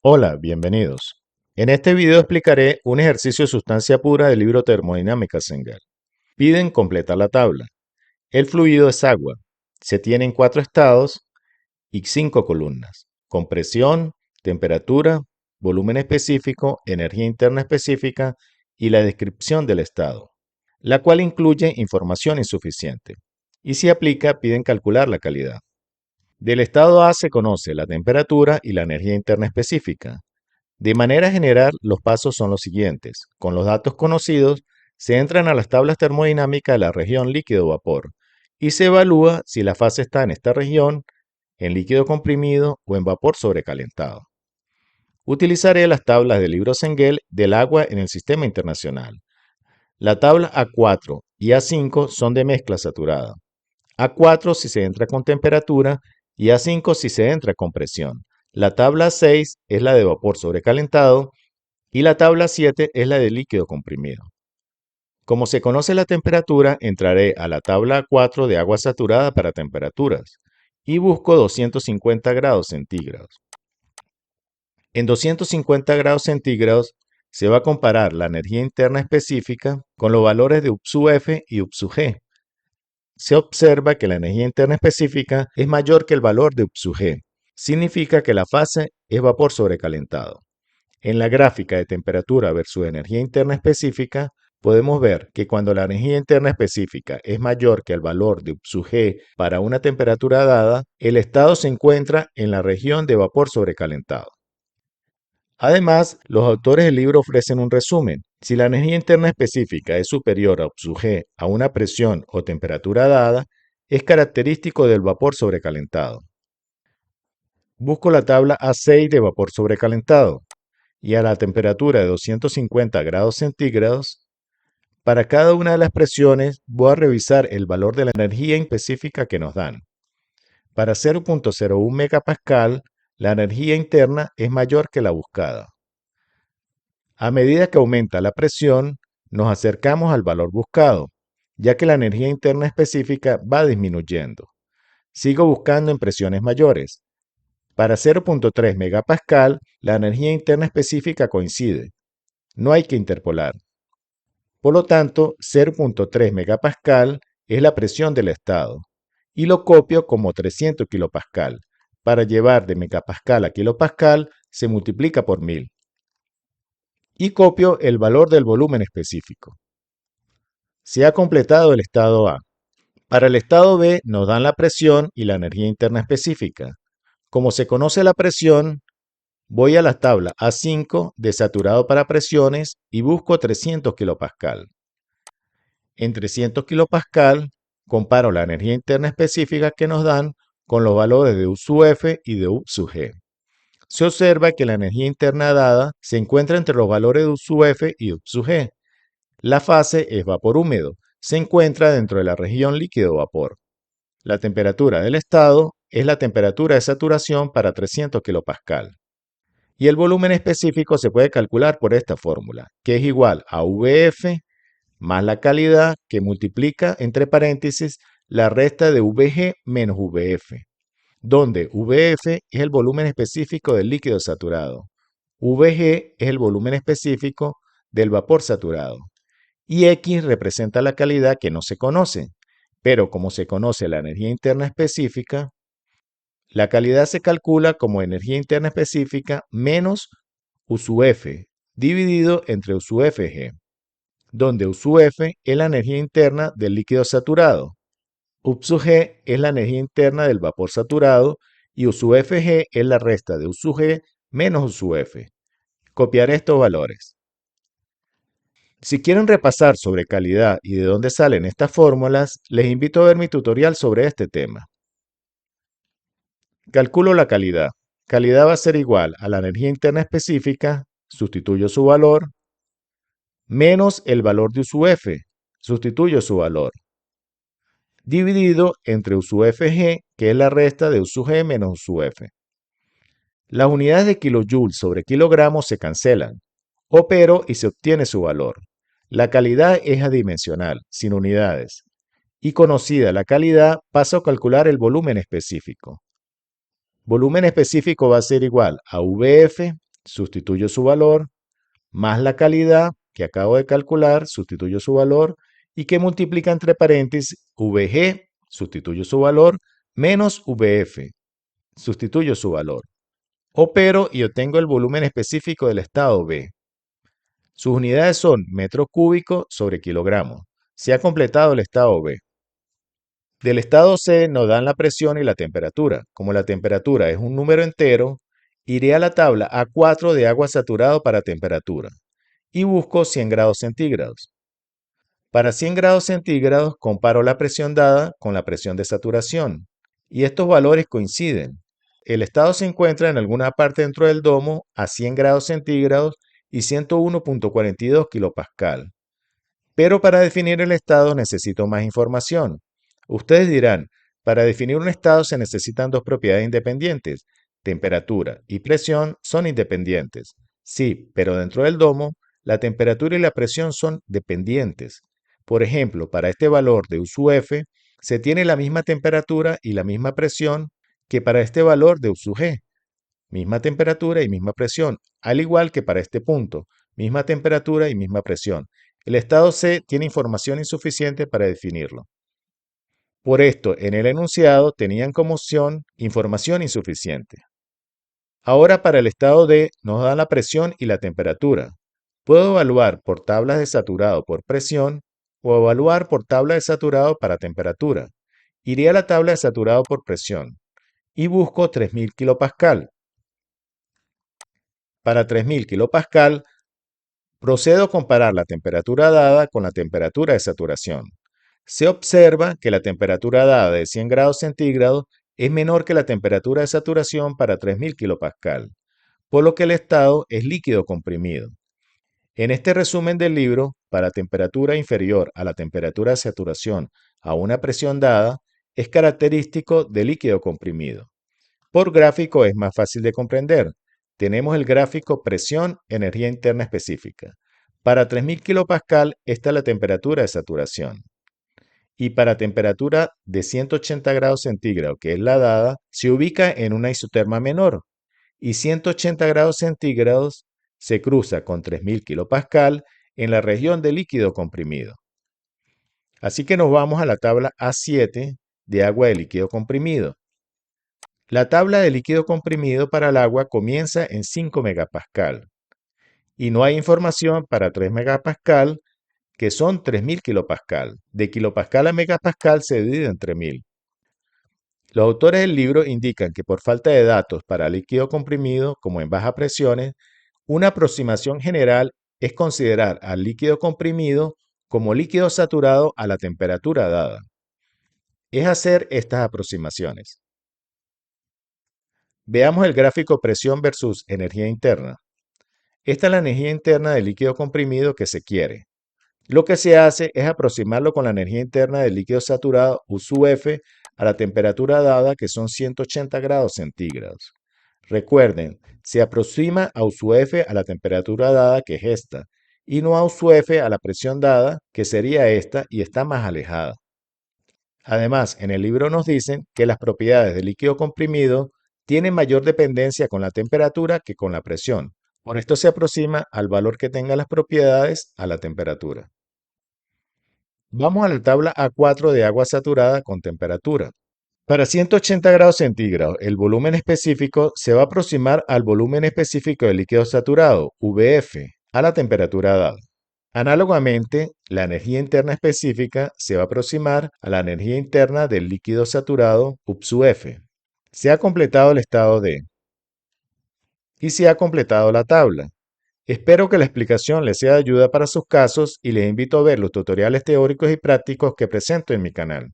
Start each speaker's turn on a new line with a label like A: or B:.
A: Hola, bienvenidos. En este video explicaré un ejercicio de sustancia pura del libro Termodinámica Sengel. Piden completar la tabla. El fluido es agua. Se tienen 4 estados y 5 columnas, con presión, temperatura, volumen específico, energía interna específica y la descripción del estado, la cual incluye información insuficiente. Y si aplica, piden calcular la calidad. Del estado A se conoce la temperatura y la energía interna específica. De manera general, los pasos son los siguientes. Con los datos conocidos, se entran a las tablas termodinámicas de la región líquido-vapor y se evalúa si la fase está en esta región, en líquido comprimido o en vapor sobrecalentado. Utilizaré las tablas del libro Sengel del agua en el sistema internacional. La tabla A4 y A5 son de mezcla saturada. A4 si se entra con temperatura y A5 si se entra con presión. La tabla 6 es la de vapor sobrecalentado y la tabla 7 es la de líquido comprimido. Como se conoce la temperatura, entraré a la tabla 4 de agua saturada para temperaturas y busco 250 grados centígrados. En 250 grados centígrados se va a comparar la energía interna específica con los valores de UP_F y UP_G. Se observa que la energía interna específica es mayor que el valor de UP_G. Significa que la fase es vapor sobrecalentado. En la gráfica de temperatura versus energía interna específica, podemos ver que cuando la energía interna específica es mayor que el valor de UP_G para una temperatura dada, el estado se encuentra en la región de vapor sobrecalentado. Además, los autores del libro ofrecen un resumen. Si la energía interna específica es superior a UP_G a una presión o temperatura dada, es característico del vapor sobrecalentado. Busco la tabla A6 de vapor sobrecalentado y a la temperatura de 250 grados centígrados. Para cada una de las presiones voy a revisar el valor de la energía específica que nos dan. Para 0.01 megapascal, la energía interna es mayor que la buscada. A medida que aumenta la presión, nos acercamos al valor buscado, ya que la energía interna específica va disminuyendo. Sigo buscando en presiones mayores. Para 0.3 megapascal, la energía interna específica coincide. No hay que interpolar. Por lo tanto, 0.3 megapascal es la presión del estado y lo copio como 300 kilopascal. Para llevar de megapascal a kilopascal se multiplica por 1000. Y copio el valor del volumen específico. Se ha completado el estado A. Para el estado B nos dan la presión y la energía interna específica. Como se conoce la presión, voy a la tabla A5 de saturado para presiones y busco 300 kilopascal. En 300 kilopascal comparo la energía interna específica que nos dan con los valores de U_F y de U_G. Se observa que la energía interna dada se encuentra entre los valores de U_F y U_G. La fase es vapor húmedo, se encuentra dentro de la región líquido-vapor. La temperatura del estado es la temperatura de saturación para 300 kilopascal. Y el volumen específico se puede calcular por esta fórmula, que es igual a VF más la calidad que multiplica entre paréntesis la resta de VG menos VF, donde VF es el volumen específico del líquido saturado, VG es el volumen específico del vapor saturado y X representa la calidad que no se conoce, pero como se conoce la energía interna específica, la calidad se calcula como energía interna específica menos U_F dividido entre U_Fg, donde U_F es la energía interna del líquido saturado, U_G es la energía interna del vapor saturado y U_Fg es la resta de U_G menos U_F. Copiar estos valores. Si quieren repasar sobre calidad y de dónde salen estas fórmulas, les invito a ver mi tutorial sobre este tema. Calculo la calidad. Calidad va a ser igual a la energía interna específica, sustituyo su valor, menos el valor de U_F, sustituyo su valor, dividido entre U_Fg, que es la resta de U_G menos U_F. Las unidades de kilojoules sobre kilogramos se cancelan, opero y se obtiene su valor. La calidad es adimensional, sin unidades, y conocida la calidad, paso a calcular el volumen específico. Volumen específico va a ser igual a VF sustituyo su valor, más la calidad que acabo de calcular, sustituyo su valor, y que multiplica entre paréntesis VG, sustituyo su valor, menos VF, sustituyo su valor. Opero y obtengo el volumen específico del estado B. Sus unidades son metro cúbico sobre kilogramo. Se ha completado el estado B. Del estado C nos dan la presión y la temperatura. Como la temperatura es un número entero, iré a la tabla A4 de agua saturado para temperatura y busco 100 grados centígrados. Para 100 grados centígrados comparo la presión dada con la presión de saturación y estos valores coinciden. El estado se encuentra en alguna parte dentro del domo a 100 grados centígrados y 101.42 kilopascal. Pero para definir el estado necesito más información. Ustedes dirán, para definir un estado se necesitan dos propiedades independientes. Temperatura y presión son independientes. Sí, pero dentro del domo, la temperatura y la presión son dependientes. Por ejemplo, para este valor de U sub F, se tiene la misma temperatura y la misma presión que para este valor de U sub G. Misma temperatura y misma presión, al igual que para este punto, misma temperatura y misma presión. El estado C tiene información insuficiente para definirlo. Por esto, en el enunciado tenían como opción información insuficiente. Ahora para el estado D nos dan la presión y la temperatura. Puedo evaluar por tablas de saturado por presión o evaluar por tabla de saturado para temperatura. Iré a la tabla de saturado por presión y busco 3000 kilopascal. Para 3000 kilopascal, procedo a comparar la temperatura dada con la temperatura de saturación. Se observa que la temperatura dada de 100 grados centígrados es menor que la temperatura de saturación para 3000 kilopascal, por lo que el estado es líquido comprimido. En este resumen del libro, para temperatura inferior a la temperatura de saturación a una presión dada, es característico de líquido comprimido. Por gráfico es más fácil de comprender. Tenemos el gráfico presión, energía interna específica. Para 3000 kilopascal, esta es la temperatura de saturación. Y para temperatura de 180 grados centígrados, que es la dada, se ubica en una isoterma menor. Y 180 grados centígrados se cruza con 3000 kilopascal en la región de líquido comprimido. Así que nos vamos a la tabla A7 de agua de líquido comprimido. La tabla de líquido comprimido para el agua comienza en 5 megapascal y no hay información para 3 megapascal, que son 3000 kilopascal. De kilopascal a megapascal se divide entre 1000. Los autores del libro indican que por falta de datos para líquido comprimido, como en bajas presiones, una aproximación general es considerar al líquido comprimido como líquido saturado a la temperatura dada. Es hacer estas aproximaciones. Veamos el gráfico presión versus energía interna. Esta es la energía interna del líquido comprimido que se quiere. Lo que se hace es aproximarlo con la energía interna del líquido saturado U sub F a la temperatura dada, que son 180 grados centígrados. Recuerden, se aproxima a U sub F a la temperatura dada, que es esta, y no a U sub F a la presión dada, que sería esta, y está más alejada. Además, en el libro nos dicen que las propiedades del líquido comprimido tienen mayor dependencia con la temperatura que con la presión. Por esto se aproxima al valor que tengan las propiedades a la temperatura. Vamos a la tabla A4 de agua saturada con temperatura. Para 180 grados centígrados, el volumen específico se va a aproximar al volumen específico del líquido saturado, VF, a la temperatura dada. Análogamente, la energía interna específica se va a aproximar a la energía interna del líquido saturado, U sub F. Se ha completado el estado D y se ha completado la tabla. Espero que la explicación les sea de ayuda para sus casos y les invito a ver los tutoriales teóricos y prácticos que presento en mi canal.